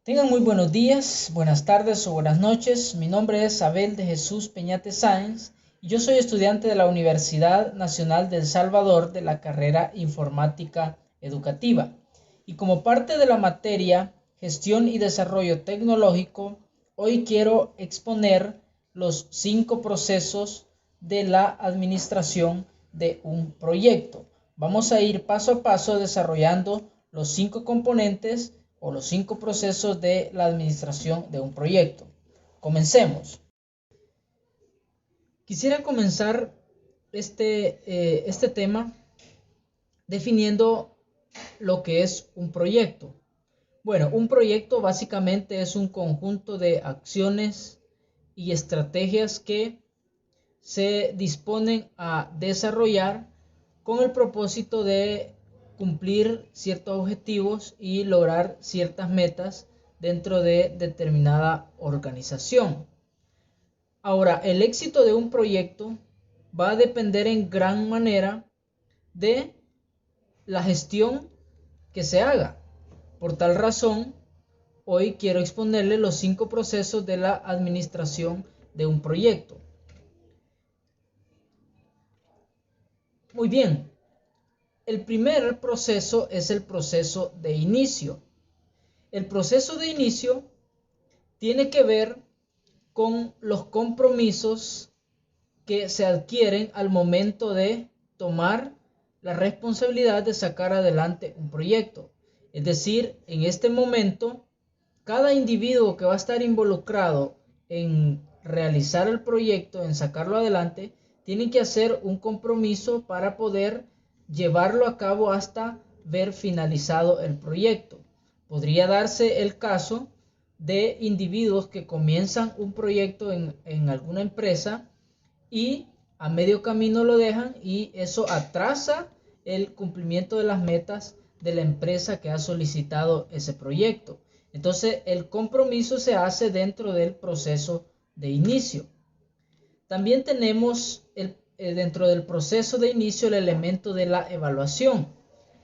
Tengan muy buenos días, buenas tardes o buenas noches. Mi nombre es Abel de Jesús Peñate Sáenz y yo soy estudiante de la Universidad Nacional de El Salvador de la carrera Informática Educativa. Y como parte de la materia Gestión y Desarrollo Tecnológico, hoy quiero exponer los 5 procesos de la administración de un proyecto. Vamos a ir paso a paso desarrollando los 5 componentes o los 5 procesos de la administración de un proyecto. Comencemos. Quisiera comenzar este tema definiendo lo que es un proyecto. Bueno, un proyecto básicamente es un conjunto de acciones y estrategias que se disponen a desarrollar con el propósito de cumplir ciertos objetivos y lograr ciertas metas dentro de determinada organización. Ahora, el éxito de un proyecto va a depender en gran manera de la gestión que se haga. Por tal razón, hoy quiero exponerle los 5 procesos de la administración de un proyecto. Muy bien, el primer proceso es el proceso de inicio. El proceso de inicio tiene que ver con los compromisos que se adquieren al momento de tomar la responsabilidad de sacar adelante un proyecto. Es decir, en este momento, cada individuo que va a estar involucrado en realizar el proyecto, en sacarlo adelante, tiene que hacer un compromiso para poder llevarlo a cabo hasta ver finalizado el proyecto. Podría darse el caso de individuos que comienzan un proyecto en alguna empresa y a medio camino lo dejan y eso atrasa el cumplimiento de las metas de la empresa que ha solicitado ese proyecto. Entonces el compromiso se hace dentro del proceso de inicio. También tenemos dentro del proceso de inicio el elemento de la evaluación.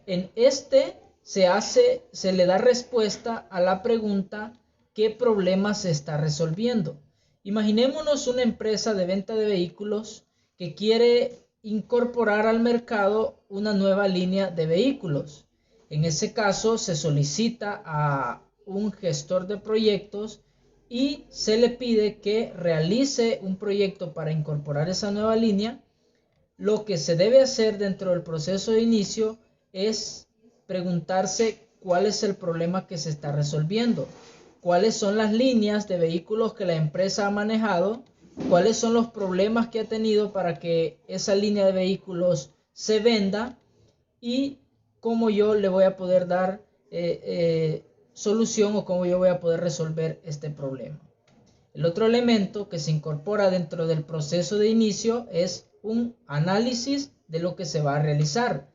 En este se le da respuesta a la pregunta ¿qué problema se está resolviendo? Imaginémonos una empresa de venta de vehículos que quiere incorporar al mercado una nueva línea de vehículos. En ese caso se solicita a un gestor de proyectos y se le pide que realice un proyecto para incorporar esa nueva línea. Lo que se debe hacer dentro del proceso de inicio es preguntarse cuál es el problema que se está resolviendo, cuáles son las líneas de vehículos que la empresa ha manejado, cuáles son los problemas que ha tenido para que esa línea de vehículos se venda y cómo yo le voy a poder dar solución o cómo yo voy a poder resolver este problema. El otro elemento que se incorpora dentro del proceso de inicio es un análisis de lo que se va a realizar.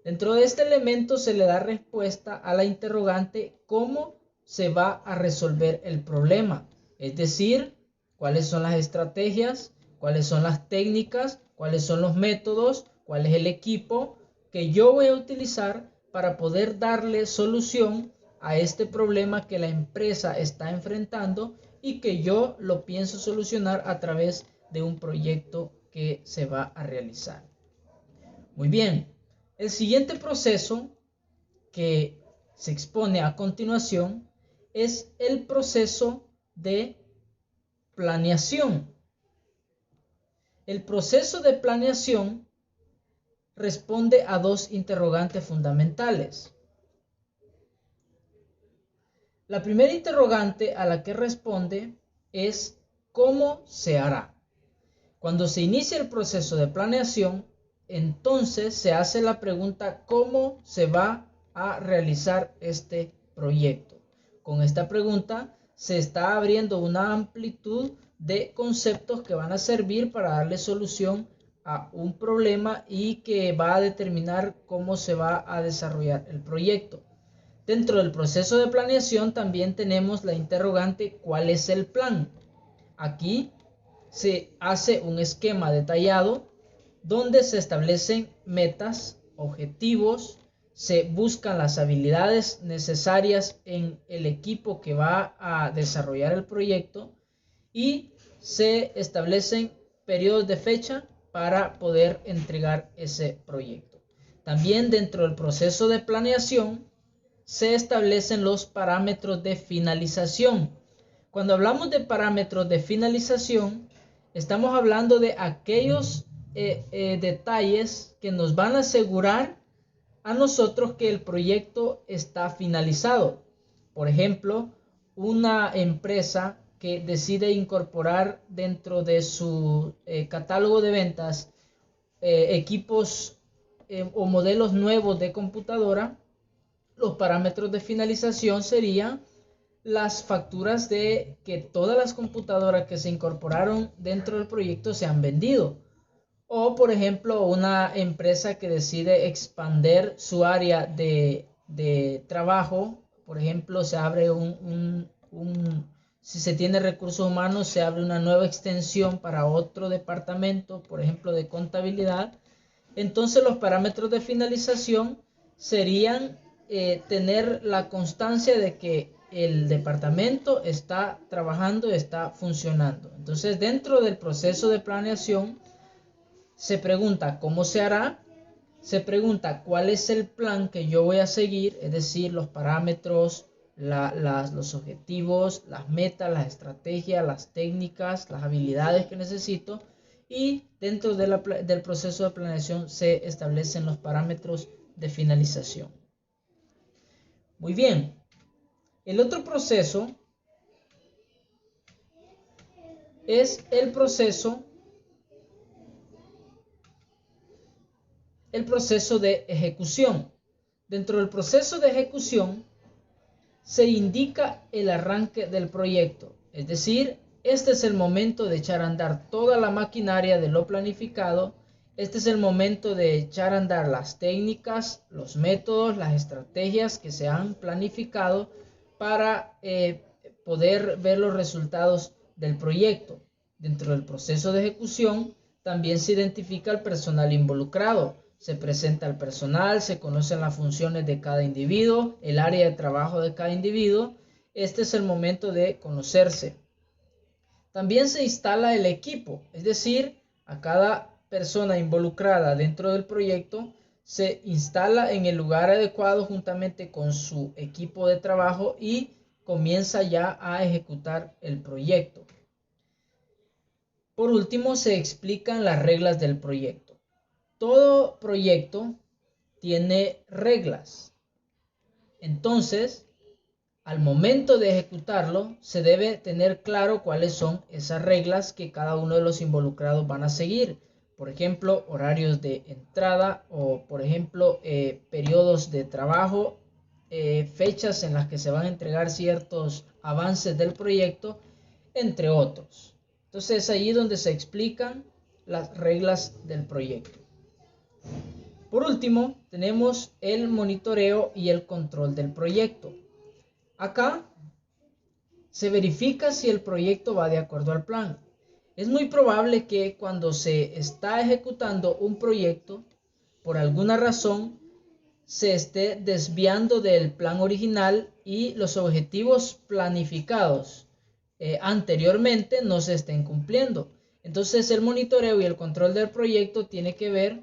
Dentro de este elemento se le da respuesta a la interrogante cómo se va a resolver el problema. Es decir, cuáles son las estrategias, cuáles son las técnicas, cuáles son los métodos, cuál es el equipo que yo voy a utilizar para poder darle solución a este problema que la empresa está enfrentando y que yo lo pienso solucionar a través de un proyecto que se va a realizar. Muy bien, el siguiente proceso que se expone a continuación es el proceso de planeación. El proceso de planeación responde a dos interrogantes fundamentales. La primera interrogante a la que responde es ¿cómo se hará? Cuando se inicia el proceso de planeación, entonces se hace la pregunta ¿cómo se va a realizar este proyecto? Con esta pregunta se está abriendo una amplitud de conceptos que van a servir para darle solución a un problema y que va a determinar cómo se va a desarrollar el proyecto. Dentro del proceso de planeación también tenemos la interrogante ¿cuál es el plan? Aquí se hace un esquema detallado donde se establecen metas, objetivos, se buscan las habilidades necesarias en el equipo que va a desarrollar el proyecto y se establecen periodos de fecha para poder entregar ese proyecto. También dentro del proceso de planeación se establecen los parámetros de finalización. Cuando hablamos de parámetros de finalización, estamos hablando de aquellos detalles que nos van a asegurar a nosotros que el proyecto está finalizado. Por ejemplo, una empresa que decide incorporar dentro de su catálogo de ventas equipos o modelos nuevos de computadora, los parámetros de finalización serían las facturas de que todas las computadoras que se incorporaron dentro del proyecto se han vendido. O, por ejemplo, una empresa que decide expandir su área de trabajo. Por ejemplo, se abre si se tiene recursos humanos, se abre una nueva extensión para otro departamento, por ejemplo, de contabilidad. Entonces, los parámetros de finalización serían tener la constancia de que el departamento está trabajando, está funcionando. Entonces, dentro del proceso de planeación, se pregunta cómo se hará, se pregunta cuál es el plan que yo voy a seguir, es decir, los parámetros, los objetivos, las metas, las estrategias, las técnicas, las habilidades que necesito, y dentro del proceso de planeación se establecen los parámetros de finalización. Muy bien, el otro proceso es el proceso de ejecución. Dentro del proceso de ejecución se indica el arranque del proyecto, es decir, este es el momento de echar a andar toda la maquinaria de lo planificado. Este es el momento de echar a andar las técnicas, los métodos, las estrategias que se han planificado para poder ver los resultados del proyecto. Dentro del proceso de ejecución también se identifica el personal involucrado. Se presenta el personal, se conocen las funciones de cada individuo, el área de trabajo de cada individuo. Este es el momento de conocerse. También se instala el equipo, es decir, a cada persona involucrada dentro del proyecto se instala en el lugar adecuado juntamente con su equipo de trabajo y comienza ya a ejecutar el proyecto. Por último, se explican las reglas del proyecto. Todo proyecto tiene reglas. Entonces, al momento de ejecutarlo, se debe tener claro cuáles son esas reglas que cada uno de los involucrados van a seguir. Por ejemplo, horarios de entrada o, por ejemplo, periodos de trabajo, fechas en las que se van a entregar ciertos avances del proyecto, entre otros. Entonces, es ahí donde se explican las reglas del proyecto. Por último, tenemos el monitoreo y el control del proyecto. Acá se verifica si el proyecto va de acuerdo al plan. Es muy probable que cuando se está ejecutando un proyecto, por alguna razón, se esté desviando del plan original y los objetivos planificados anteriormente no se estén cumpliendo. Entonces, el monitoreo y el control del proyecto tiene que ver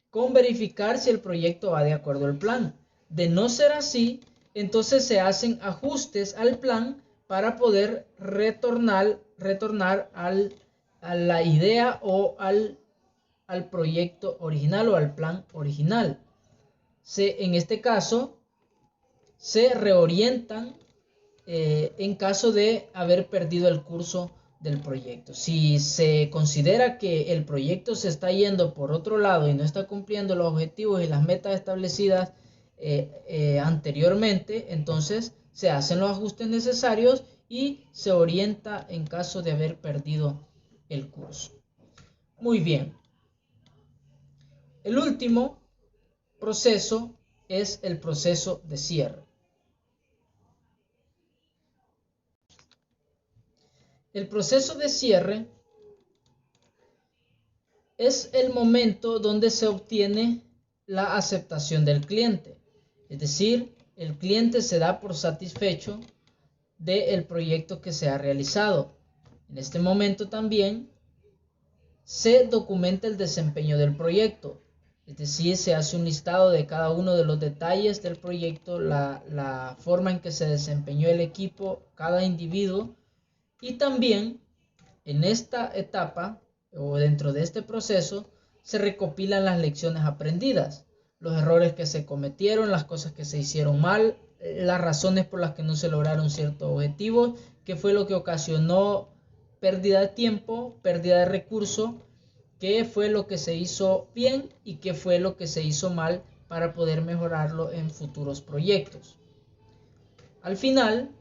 con verificar si el proyecto va de acuerdo al plan. De no ser así, entonces se hacen ajustes al plan para poder retornar a la idea o al proyecto original o al plan original. En este caso, se reorientan en caso de haber perdido el curso del proyecto. Si se considera que el proyecto se está yendo por otro lado y no está cumpliendo los objetivos y las metas establecidas anteriormente, entonces se hacen los ajustes necesarios y se orienta en caso de haber perdido el curso. Muy bien. El último proceso es el proceso de cierre. El proceso de cierre es el momento donde se obtiene la aceptación del cliente. Es decir, el cliente se da por satisfecho del proyecto que se ha realizado. En este momento también se documenta el desempeño del proyecto. Es decir, se hace un listado de cada uno de los detalles del proyecto, la forma en que se desempeñó el equipo, cada individuo, y también en esta etapa o dentro de este proceso se recopilan las lecciones aprendidas, los errores que se cometieron, las cosas que se hicieron mal, las razones por las que no se lograron ciertos objetivos, qué fue lo que ocasionó pérdida de tiempo, pérdida de recursos, qué fue lo que se hizo bien y qué fue lo que se hizo mal para poder mejorarlo en futuros proyectos. Al final,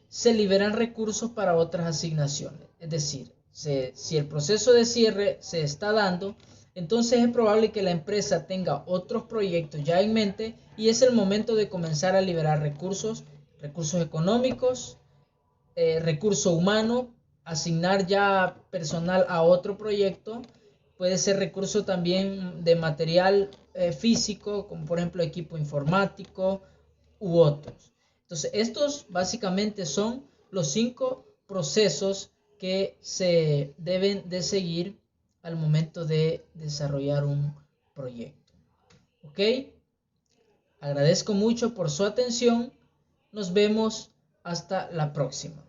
se liberan recursos para otras asignaciones. Es decir, si el proceso de cierre se está dando, entonces es probable que la empresa tenga otros proyectos ya en mente y es el momento de comenzar a liberar recursos, recursos económicos, recurso humano, asignar ya personal a otro proyecto. Puede ser recurso también de material físico, como por ejemplo equipo informático u otros. Entonces, estos básicamente son los 5 procesos que se deben de seguir al momento de desarrollar un proyecto. ¿Ok? Agradezco mucho por su atención. Nos vemos hasta la próxima.